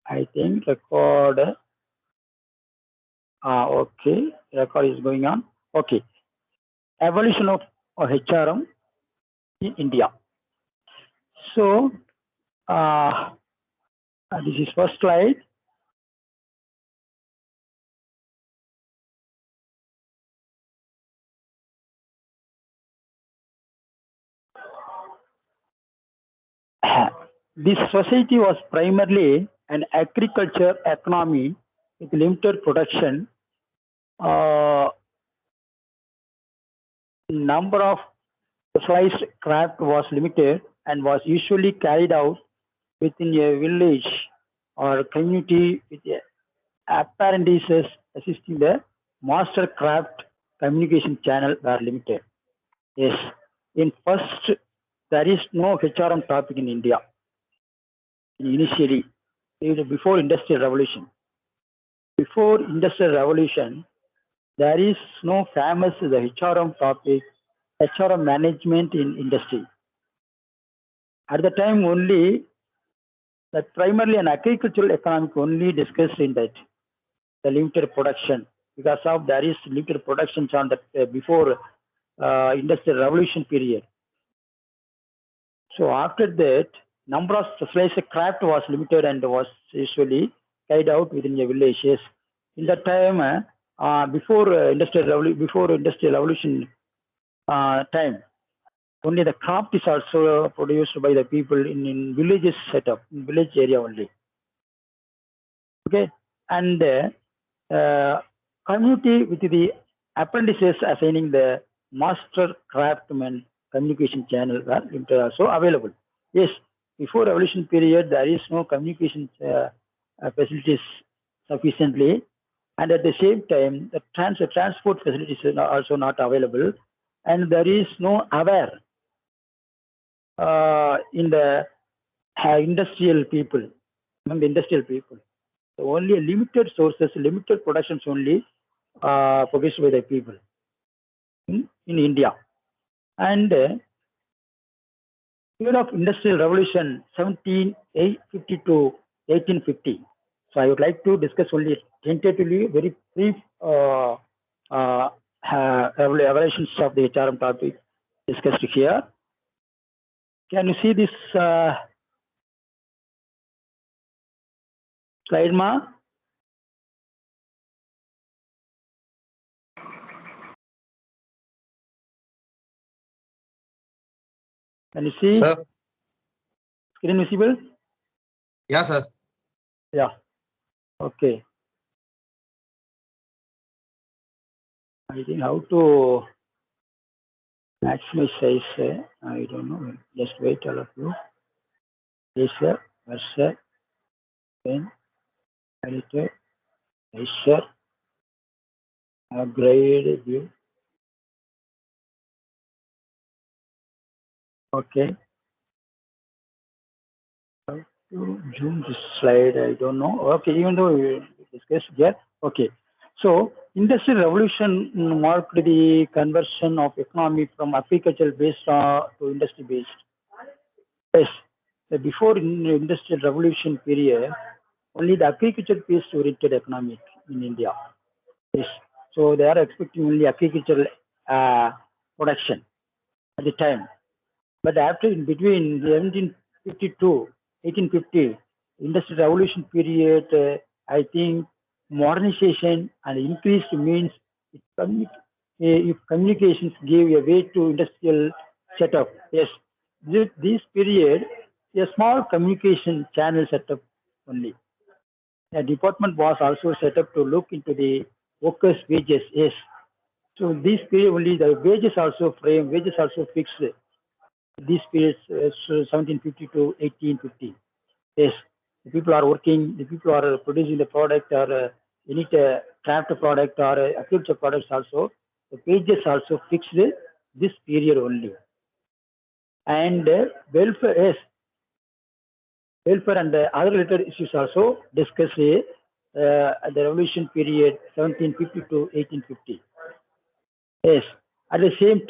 I think record. Okay, record is going on. Okay, evolution of HRM in India. So this is first slide. This society was primarily an agriculture economy with limited production. Number of specialized craft was limited and was usually carried out within a village or community with apprentices assisting the master craft communication channel were limited. Yes, in first, there is no HRM topic in India initially, before Industrial Revolution. Before Industrial Revolution, there is no famous the HRM topic, HRM management in industry. At the time only, that primarily an agricultural economic only discussed in that, the limited production, because of there is limited productions on that before Industrial Revolution period. So after that, number of specialized craft was limited and was usually carried out within a village. Yes. In that time, before Industrial Revolution time, only the craft is also produced by the people in villages setup, in village area only. Okay, and community with the apprentices assigning the master craftsman communication channel were also available. Yes, before revolution period, there is no communication facilities sufficiently, and at the same time, the transport facilities are also not available, and there is no aware in the industrial people, among the industrial people. So only limited sources, limited productions only produced by the people in India. And period of Industrial Revolution 1750 to 1850. So I would like to discuss only tentatively very brief evaluations of the HRM topic discussed here. Can you see this slide, Ma? Can you see? Sir. Screen visible? Yeah, sir. Yeah. Okay. I think how to maximize size, I don't know. Just wait, all of you. Yes, sir. Yes, sir. Then editor. Yes, sir. Grade view. Okay. How to zoom this slide? I don't know. Okay, even though we discussed here. Okay. So, Industrial Revolution marked the conversion of economy from agricultural based to industry based. Yes. Before Industrial Revolution period, only the agriculture based oriented economy in India. Yes. So they are expecting only agricultural production at the time. But after in between 1752, 1850, Industrial Revolution period, I think modernization and increased means if communications gave a way to industrial setup. Yes, this period, a small communication channel setup only. A department was also set up to look into the workers' wages. Yes. So this period only the wages also fixed. This period, 1750 to 1850. Yes, the people are working, the people are producing the product or any craft product or agriculture products also. The wages also fixed this period only. And welfare, yes, welfare and other related issues also discussed at the revolution period 1750 to 1850. Yes, at the same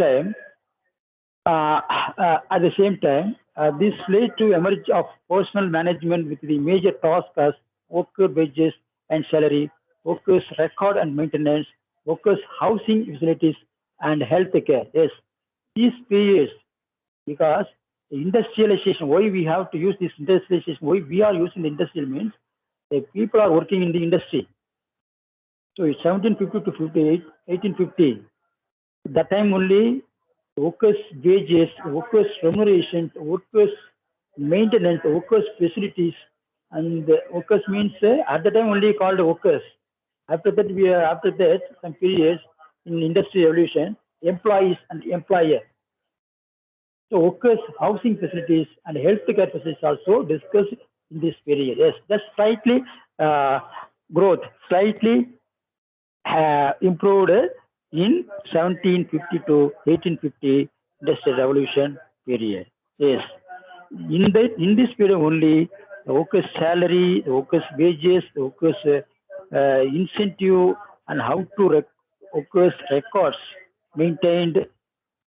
time, this led to emerge of personal management with the major task as worker wages and salary, workers' record and maintenance, workers' housing facilities, and health care. Yes, these periods, because the industrialization, why we have to use this industrialization, why we are using the industrial means, the people are working in the industry. So it's 1750 to 58, 1850. That time only workers' wages, workers' remuneration, workers' maintenance, workers' facilities, and workers means at the time only called workers. After that, after that some periods in industrial revolution, employees and employer. So workers' housing facilities and healthcare facilities also discussed in this period. Yes, just slightly growth, slightly improved in 1750 to 1850 industrial revolution period. Yes, in this period only the workers' salary, the workers' wages, the workers' incentive, and how to workers' records maintained,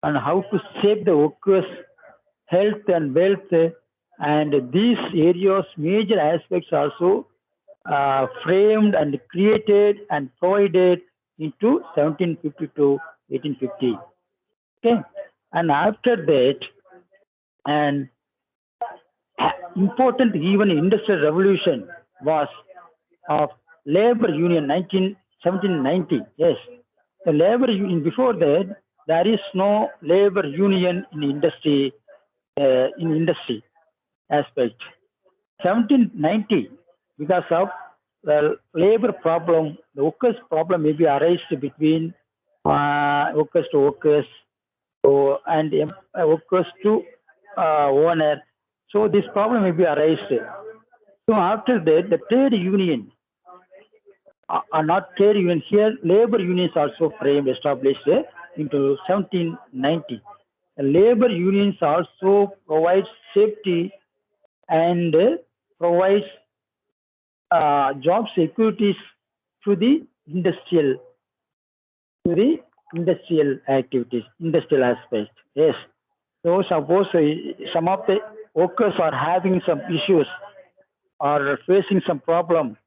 and how to save the workers' health and wealth, and these areas major aspects also framed and created and provided into 1750 to 1850. Okay, and after that, and important even industrial revolution was of labor union 1790. Yes, the labor union, before that there is no labor union in industry, in industry aspect. 1790, because of the labor problem, the workers problem may be arised between workers to workers, so, and workers to owner. So this problem may be arised. So after that, the trade union, are not trade union here, labor unions also framed, established into 1790. The labor unions also provide safety and provides job securities to the industrial, to the industrial activities, industrial aspect. Yes. So suppose some of the workers are having some issues or facing some problem.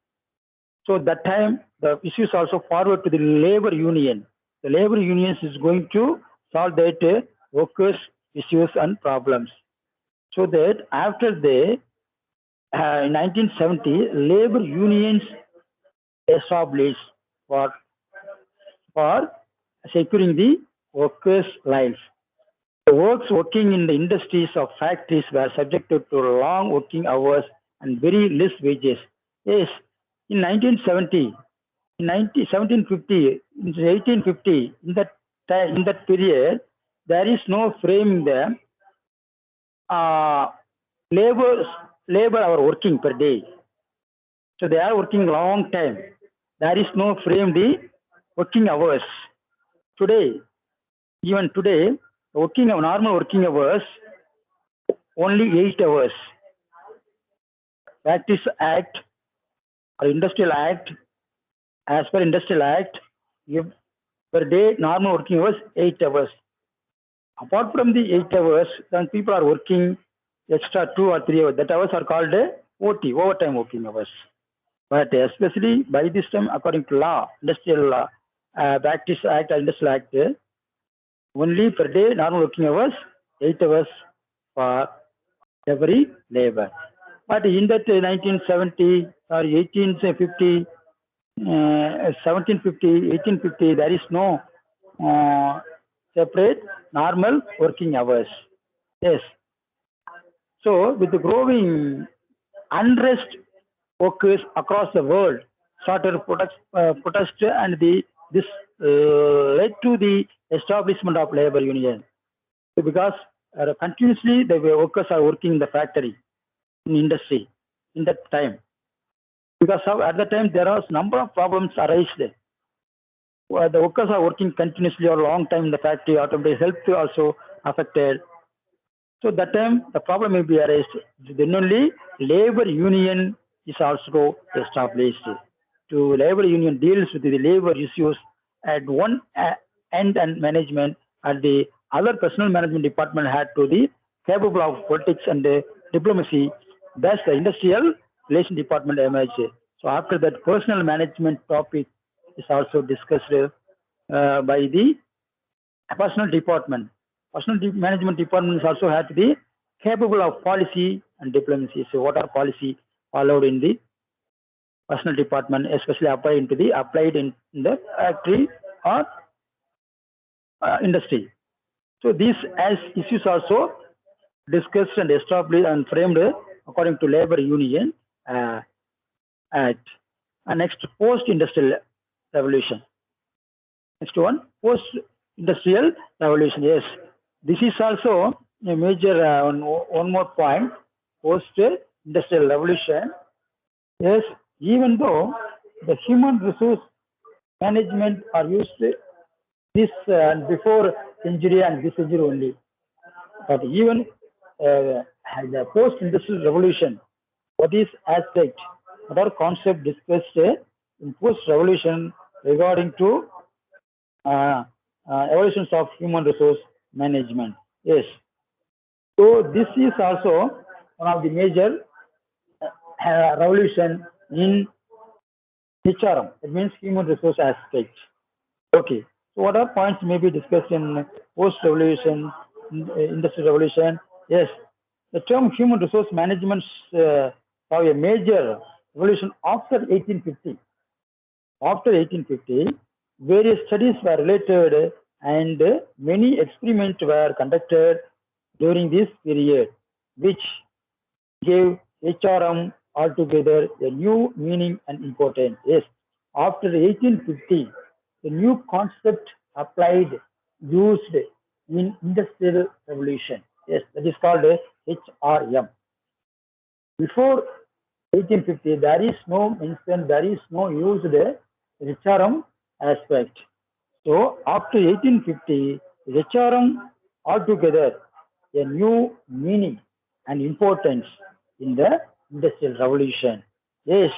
So that time the issues also forward to the labor union. The labor unions is going to solve that workers' issues and problems. So that after the in 1970, labor unions established for securing the workers' life. The workers working in the industries or factories were subjected to long working hours and very less wages. Yes, in 1970, in 1750, in 1850, in that period, there is no framing the uh, labor labor hour working per day. So they are working long time. There is no frame the working hours. Today, even today, normal working hours only 8 hours. Practice Act or Industrial Act, as per Industrial Act, if per day normal working hours 8 hours. Apart from the 8 hours, some people are working extra 2 or 3 hours. That hours are called OT, overtime working hours. But especially by this time, according to law, Industrial Practice Act or Industrial Act, only per day normal working hours 8 hours for every labor. But in that 1970 or 1850, 1750, 1850, there is no separate normal working hours. Yes. So with the growing unrest, workers across the world started protest, and this led to the establishment of labor union. So because continuously the workers are working in the factory, in industry, in that time. Because at that time there are number of problems arised. The workers are working continuously or long time in the factory, automatic health also affected. So that time the problem may be arised. Then only labor union is also established. To labor union deals with the labor issues at one end, and management at the other. Personal management department had to be capable of politics and diplomacy. Thus the industrial relation department emerged. So after that, personal management topic is also discussed by the personal department. Management departments also have to be capable of policy and diplomacy. So what are policy followed in the personal department, especially applied in the factory or industry. So these as issues also discussed and established and framed according to Labor Union Act. And next, post-industrial revolution. Next one, post-industrial revolution. Yes, this is also a major one more point. Post-industrial revolution. Yes, even though the human resource management are used this before century and this century only, but even the post-industrial revolution, what is aspect, what are concept discussed in post-revolution regarding to evolutions of human resource management. Yes, so this is also one of the major revolution in HRM. It means human resource aspect. Okay, so what are points may be discussed in post-revolution, industrial revolution? Yes, the term human resource management saw a major revolution after 1850. After 1850, various studies were related and many experiments were conducted during this period, which gave HRM altogether a new meaning and importance. Yes, after 1850, the new concept applied, used in industrial revolution. Yes, that is called HRM. Before 1850, there is no mention, there is no used HRM aspect. So after 1850, HRM altogether a new meaning and importance in the industrial revolution. Yes,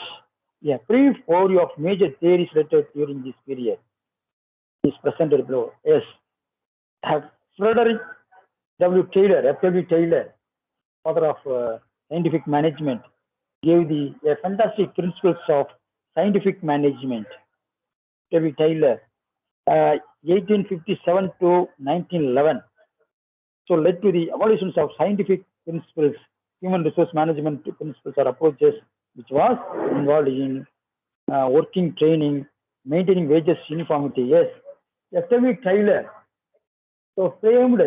a brief overview of major theories related during this period is presented below. Yes, Frederick W. Taylor, F.W. Taylor, father of scientific management, gave the fantastic principles of scientific management. F.W. Taylor, 1857 to 1911. So led to the evolutions of scientific principles, human resource management principles or approaches, which was involved in working, training, maintaining wages uniformity. Yes, F.W. Taylor so framed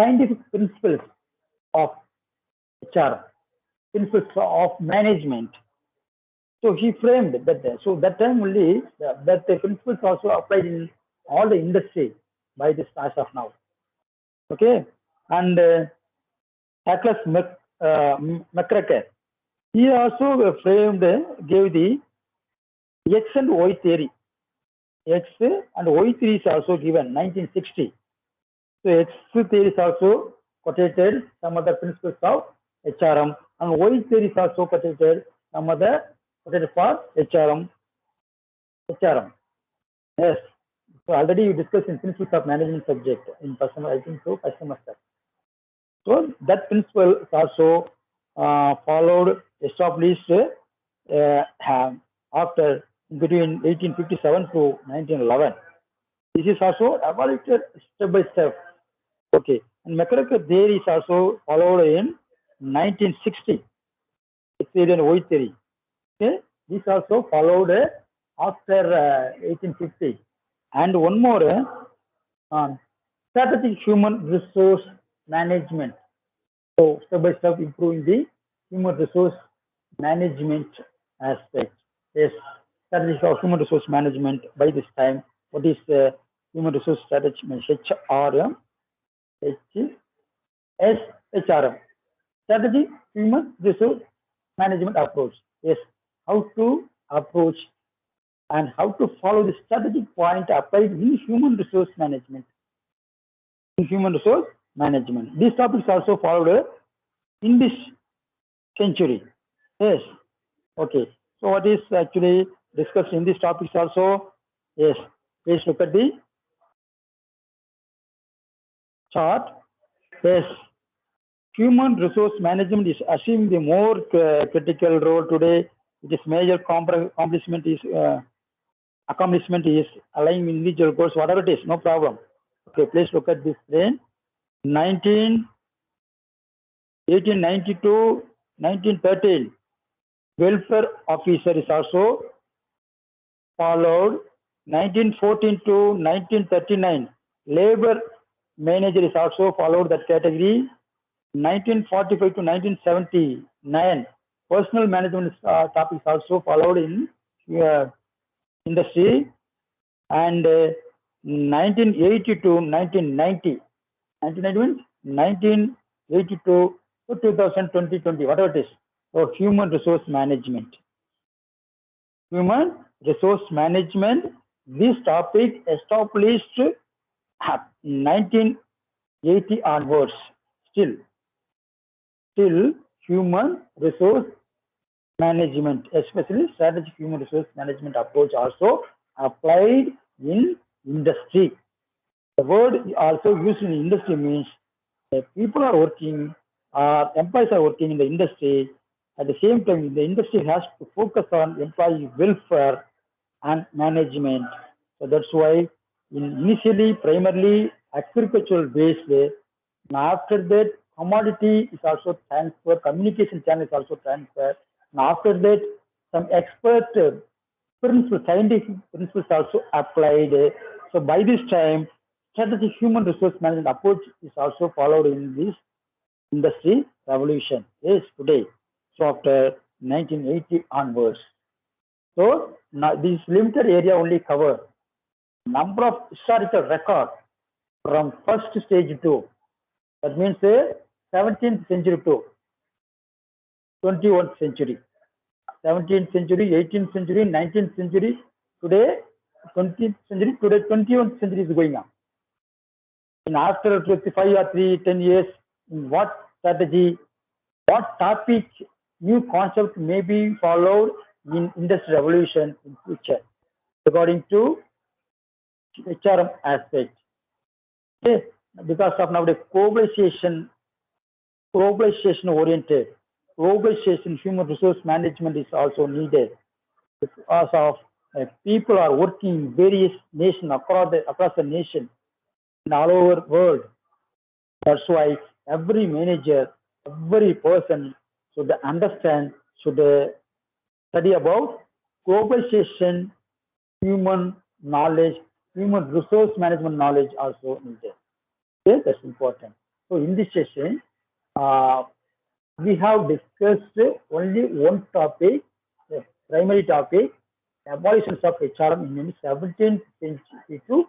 scientific principles of HR, principles of management. So he framed that. So that time only that the principles also applied in all the industry by this as of now. Okay, and Douglas McCracken, he also framed, gave the X and Y theory. X and Y theory is also given 1960. So X theory is also quoted some other principles of HRM, and Y theory is also quoted some other quoted for HRM. Yes. So already you discussed in principles of management subject in customer, I think so, customer stuff. So that principle is also followed, established after between 1857 to 1911. This is also evaluated step by step. Okay, and McCracken theory is also followed in 1960. X theory and Y theory. Okay, this also followed after 1850. And one more, strategic human resource management. So step by step improving the human resource management aspect. Yes, strategy of human resource management by this time. What is human resource strategy? HRM, HRM. Strategy human resource management approach. Yes, how to approach and how to follow the strategic point applied in human resource management. In human resource management. These topics also followed in this century. Yes. Okay. So what is actually discussed in these topics also? Yes. Please look at the chart. Yes. human resource management is assuming the more critical role today. Its major accomplishment is aligning individual goals, whatever it is, no problem. Okay, please look at this then. 1892, 1913, welfare officer is also followed. 1914 to 1939, labor manager is also followed that category. 1945 to 1979, personal management topics also followed in industry. And 1980 to 1990, 1982 to 2020, whatever it is. So human resource management. Human resource management, this topic established 1980 onwards. Still human resource management, especially strategic human resource management approach also applied in industry. The word also used in industry means that people are working, employees are working in the industry. At the same time, the industry has to focus on employee welfare and management. So that's why initially, primarily agricultural based, and after that, commodity is also transferred, communication channel is also transferred, and after that, some expert principles, scientific principles also applied. So by this time, strategic human resource management approach is also followed in this industry revolution. Yes, today. So after 1980 onwards. So now this limited area only cover number of historical record from first stage to, that means 17th century to 21st century. 17th century, 18th century, 19th century, today 20th century, today 21st century is going on. And after 25 or 10 years, in what strategy, what topic, new concept may be followed in industry revolution in future, according to HRM aspect. Okay, because of nowadays globalization oriented, globalization human resource management is also needed because of people are working in various nations across the nation and all over the world. That's why every manager, every person should understand, should study about globalization, human knowledge, human resource management knowledge also needed. Okay, that's important. So in this session, we have discussed only one topic, the primary topic, abolition of HRM in the 17th century to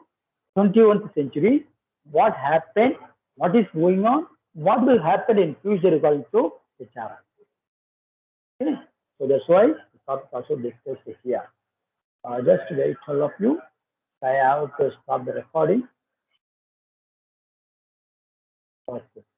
21st century. What happened? What is going on? What will happen in future according to HRM? Okay. So that's why the topic also discussed here. Just wait, all of you. I have to stop the recording. Okay.